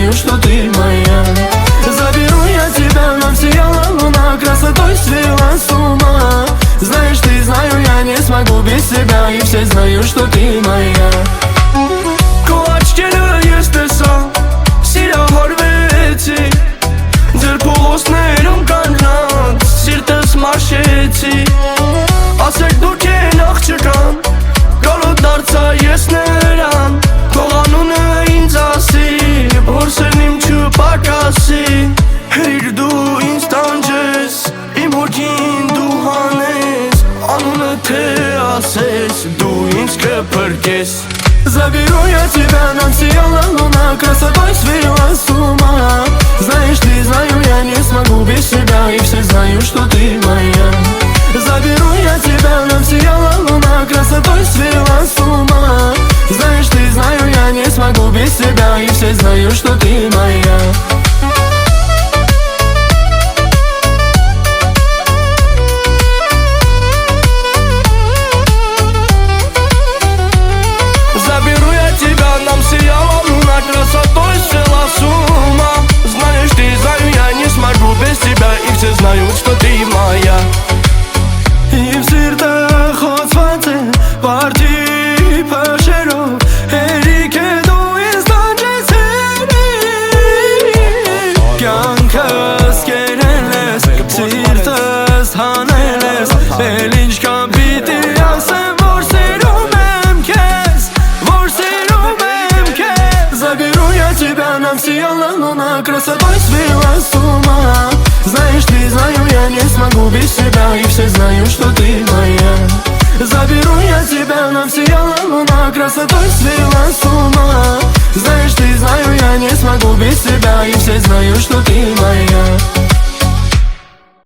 знаю, что ты моя. Заберу я тебя, нам сияла луна, красотой свела с ума. Знаешь, ты знаю, я не смогу без тебя, и все знаю, что ты моя. Կոաչկելը ես տեսա, սիրահարվեցի, ձեր փողոցներում կանանց, սիրտս մաշեցի. Ասեք դուք են աղջկան, գալոտ դարձա ես նրան, թող անունը ինձ ասի, փորձեն իմ չպակասի. Հեյր դու ինձ տանջես, իմ հոգին դու հանես, անունը թե ասես, դու ինձ կփրկես. Заберу я тебя, нам сияла луна, красотой свела с ума. Знаешь, ты знаю, я не смогу без тебя, и все знаю, что ты моя. Заберу я тебя, нам сияла луна, красотой свела с ума. Знаешь, ты знаю, я не смогу без тебя, и все знаю, что ты моя. Нам сияла луна, красотой свела с ума. Знаешь, ты знаю, я не смогу без тебя, и все знают, что ты моя. И в сердце хоть парти пошеров, Эрике ду инстанчесери. Кянкас керелес, сиртас ханелес, Элинчка бити асем ворсерум эмкес, ворсерум. Заберу я тебя, нам сияла луна, красотой свела с ума. Знаешь, ты знаю, я не смогу без тебя, и все знаю, что ты моя. Заберу я тебя, нам сияла луна, красотой свела с ума. Знаешь, ты знаю, я не смогу без тебя, и все знаю, что ты